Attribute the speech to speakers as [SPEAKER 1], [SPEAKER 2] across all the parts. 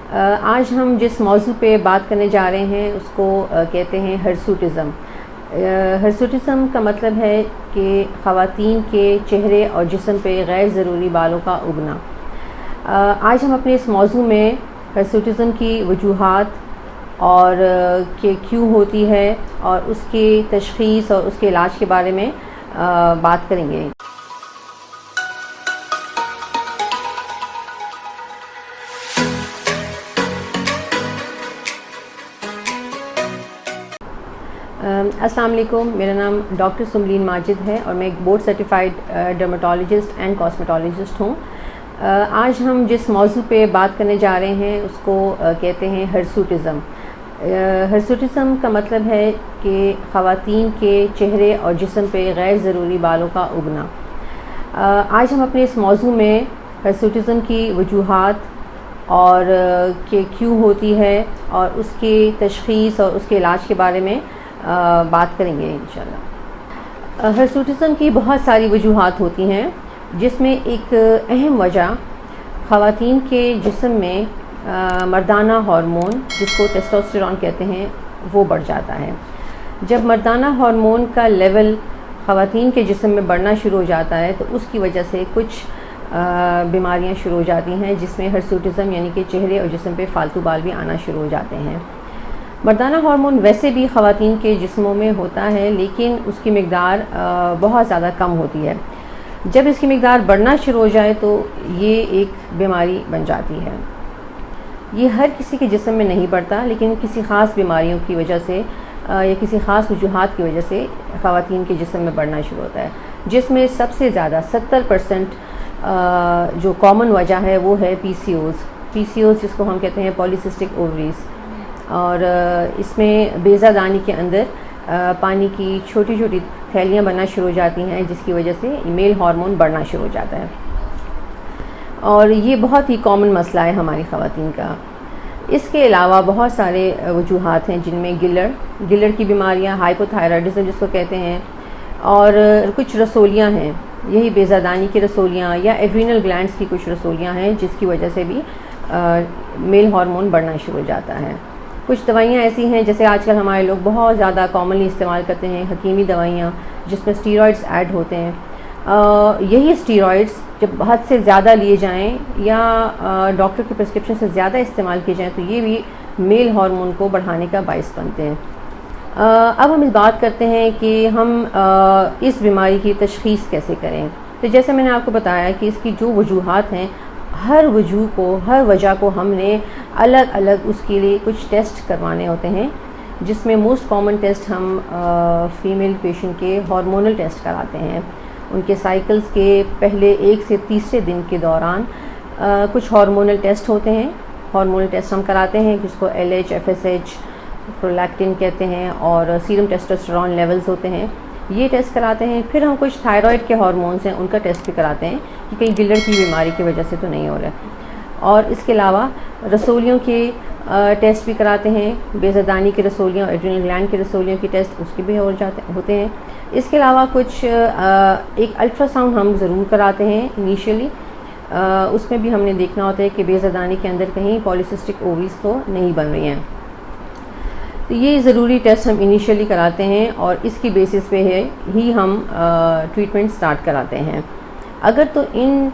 [SPEAKER 1] आज हम जिस मौजू पे बात करने जा रहे हैं उसको कहते हैं हिर्सुटिज़म। हिर्सुटिज़म का मतलब है कि ख़वातीन के चेहरे और जिस्म पे गैर ज़रूरी बालों का उगना। आज हम अपने इस मौजू में हिर्सुटिज़म की वजूहात और कि क्यों होती है और उसकी तशख़ीस और उसके इलाज के बारे में बात करेंगे। अस्सलाम वालेकुम, मेरा नाम डॉक्टर सुमलीन माजिद है और मैं एक board certified dermatologist and cosmetologist हूँ। आज हम जिस मौजू पे बात करने जा रहे हैं उसको कहते हैं हिर्सुटिज़म। हिर्सुटिज़म का मतलब है कि ख़वातीन के चेहरे और जिस्म पे गैर ज़रूरी बालों का उगना। आज हम अपने इस मौजू में हिर्सुटिज़म की वजूहात और कि क्यों होती है और उसकी तशख़ीस और उसके इलाज के बारे में बात करेंगे इंशाल्लाह। हिर्सुटिज़म की बहुत सारी वजूहात होती हैं, जिसमें एक अहम वजह ख़वातीन के जिस्म में मर्दाना हार्मोन, जिसको टेस्टोस्टेरोन कहते हैं, वो बढ़ जाता है। जब मर्दाना हार्मोन का लेवल ख़वातीन के जिस्म में बढ़ना शुरू हो जाता है तो उसकी वजह से कुछ बीमारियां शुरू हो जाती हैं, जिसमें हिर्सुटिज़म यानी कि चेहरे और जिस्म पे फालतू बाल भी आना शुरू हो जाते हैं। मर्दाना हार्मोन वैसे भी ख़वातीन के जिस्मों में होता है, लेकिन उसकी मिक़दार बहुत ज़्यादा कम होती है। जब इसकी मिक़दार बढ़ना शुरू हो जाए तो ये एक बीमारी बन जाती है। ये हर किसी के जिस्म में नहीं बढ़ता, लेकिन किसी ख़ास बीमारियों की वजह से या किसी ख़ास वजूहात की वजह से ख़वातीन के जिस्म में बढ़ना शुरू होता है, जिसमें सबसे ज़्यादा 70% जो कॉमन वजह है वो है पीसीओज़, जिसको हम कहते हैं पॉलीसिस्टिक ओवरीज़। और इसमें बेज़ादानी के अंदर पानी की छोटी छोटी थैलियाँ बनना शुरू हो जाती हैं, जिसकी वजह से मेल हार्मोन बढ़ना शुरू हो जाता है। और ये बहुत ही कॉमन मसला है हमारी ख़वातीन का। इसके अलावा बहुत सारे वजूहात हैं, जिनमें गिलर की बीमारियाँ, हाइपोथायराइडिज्म जिसको कहते हैं, और कुछ रसोलियाँ हैं, यही बेज़ादानी की रसोलियाँ या एड्रीनल ग्लैंड्स की कुछ रसोलियाँ हैं, जिसकी वजह से भी मेल हार्मोन बढ़ना शुरू हो जाता है। कुछ दवाइयाँ ऐसी हैं जैसे आजकल हमारे लोग बहुत ज़्यादा कॉमनली इस्तेमाल करते हैं, हकीमी दवाइयाँ, जिसमें स्टीरॉइड्स ऐड होते हैं। यही स्टीरॉइड्स जब हद से ज़्यादा लिए जाएं या डॉक्टर की प्रिस्क्रिप्शन से ज़्यादा इस्तेमाल किए जाएं तो ये भी मेल हार्मोन को बढ़ाने का बाइस बनते हैं। अब हम इस बात करते हैं कि हम इस बीमारी की तशख़ीस कैसे करें। तो जैसे मैंने आपको बताया कि इसकी जो वजूहात हैं, हर वजह को हमने अलग अलग उसके लिए कुछ टेस्ट करवाने होते हैं, जिसमें मोस्ट कॉमन टेस्ट हम फ़ीमेल पेशेंट के हार्मोनल टेस्ट कराते हैं। उनके साइकिल्स के पहले 1 से तीसरे दिन के दौरान कुछ हार्मोनल टेस्ट होते हैं। हार्मोनल टेस्ट हम कराते हैं, जिसको LH, FSH, प्रोलैक्टिन कहते हैं, और सीरम टेस्टोस्टेरोन लेवल्स होते हैं, ये टेस्ट कराते हैं। फिर हम कुछ थायराइड के हार्मोन्स हैं, उनका टेस्ट भी कराते हैं कि कहीं गिलर की बीमारी की वजह से तो नहीं हो रहा है। और इसके अलावा रसोलियों के टेस्ट भी कराते हैं, बेज़ादानी की रसोलियाँ और एड्रीनल ग्लैंड की रसोलियों की टेस्ट उसके भी होते हैं। इसके अलावा कुछ एक अल्ट्रासाउंड हम ज़रूर कराते हैं इनिशियली। उसमें भी हमने देखना होता है कि बेज़ादानी के अंदर कहीं पॉलीसिस्टिक ओवरीज़ तो नहीं बन रही हैं। तो ये ज़रूरी टेस्ट हम इनिशियली कराते हैं और इसकी बेसिस पे ही हम ट्रीटमेंट स्टार्ट कराते हैं। अगर तो इन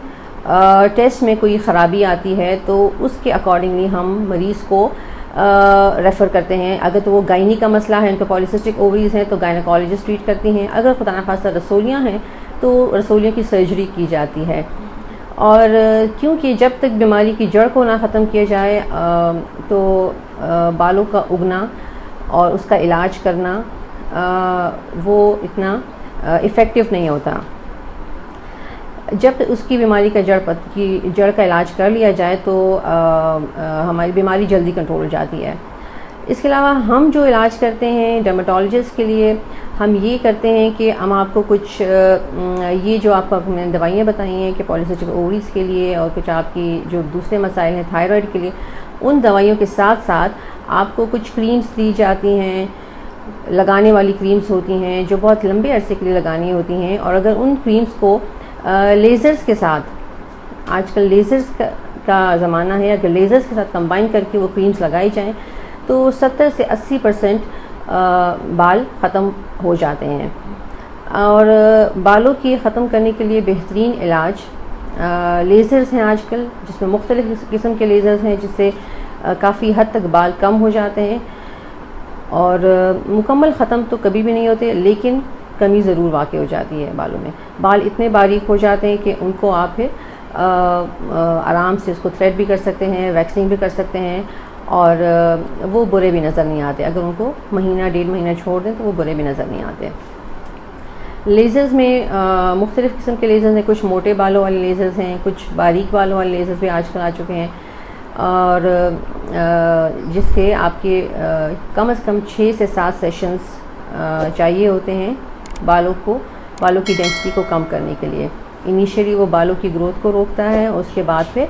[SPEAKER 1] टेस्ट में कोई ख़राबी आती है तो उसके अकॉर्डिंगली हम मरीज़ को रेफ़र करते हैं। अगर तो वो गायनी का मसला है, उनका पॉलीसिस्टिक ओवरीज़ हैं, तो गायनेकोलॉजिस्ट ट्रीट करती हैं। अगर खुदा न खास्ता रसोलियाँ हैं तो रसोलियों की सर्जरी की जाती है। और क्योंकि जब तक बीमारी की जड़ को ना ख़त्म किया जाए तो बालों का उगना और उसका इलाज करना वो इतना इफ़ेक्टिव नहीं होता। जब उसकी बीमारी का जड़ का इलाज कर लिया जाए तो हमारी बीमारी जल्दी कंट्रोल हो जाती है। इसके अलावा हम जो इलाज करते हैं डर्मेटोलॉजिस्ट के लिए, हम ये करते हैं कि हम आपको कुछ ये जो आपको मैंने दवाइयाँ बताई हैं कि पॉलीसिस्टिक ओवरीज़ के लिए और कुछ आपकी जो दूसरे मसाइल हैं थायराइड के लिए, उन दवाइयों के साथ साथ आपको कुछ क्रीम्स दी जाती हैं, लगाने वाली क्रीम्स होती हैं जो बहुत लंबे अरसे के लिए लगानी होती हैं। और अगर उन क्रीम्स को लेज़र्स के साथ, आजकल लेज़र्स का ज़माना है, अगर लेज़र्स के साथ कंबाइन करके वो क्रीम्स लगाई जाएं तो 70 से 80% बाल ख़त्म हो जाते हैं। और बालों की ख़त्म करने के लिए बेहतरीन इलाज लेज़र्स हैं आजकल, जिसमें मुख्तलिफ़ किस्म के लेज़र्स हैं, जिससे काफ़ी हद तक बाल कम हो जाते हैं। और मुकम्मल ख़त्म तो कभी भी नहीं होते, लेकिन कमी ज़रूर वाक़ई हो जाती है बालों में। बाल इतने बारीक हो जाते हैं कि उनको आप फिर आराम से उसको थ्रेड भी कर सकते हैं, वैक्सिंग भी कर सकते हैं, और वो बुरे भी नज़र नहीं आते। अगर उनको महीना 1.5 महीना छोड़ दें तो वो बुरे भी नज़र नहीं आते। लेज़र्स में मुख्तलिफ़ किस्म के लेज़र्स हैं, कुछ मोटे बालों वाले लेज़र्स हैं, कुछ बारीक बालों वाले लेज़र्स भी आजकल आ चुके हैं, और जिससे आपके कम से कम 6 से 7 सेशंस चाहिए होते हैं बालों की डेंसिटी को कम करने के लिए। इनिशियली वो बालों की ग्रोथ को रोकता है, उसके बाद फिर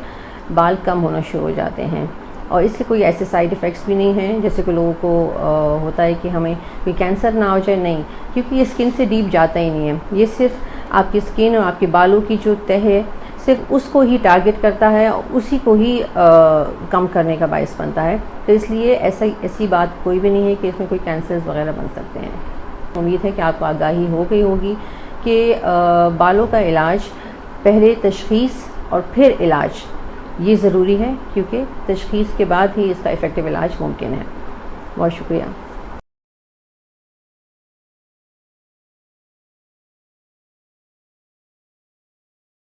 [SPEAKER 1] बाल कम होना शुरू हो जाते हैं। और इससे कोई ऐसे साइड इफ़ेक्ट्स भी नहीं हैं जैसे कि लोगों को होता है कि हमें कोई कैंसर ना हो जाए, नहीं, क्योंकि ये स्किन से डीप जाता ही नहीं है। ये सिर्फ आपकी स्किन और आपके बालों की जो तह है सिर्फ उसको ही टारगेट करता है और उसी को ही कम करने का बायस बनता है। तो इसलिए ऐसी बात कोई भी नहीं है कि इसमें कोई कैंसर्स वगैरह बन सकते हैं। उम्मीद है कि आपको आगाही हो गई होगी कि बालों का इलाज पहले तशख़ीस और फिर इलाज ये ज़रूरी है, क्योंकि तशख़ीस के बाद ही इसका इफ़ेक्टिव इलाज मुमकिन है। बहुत शुक्रिया।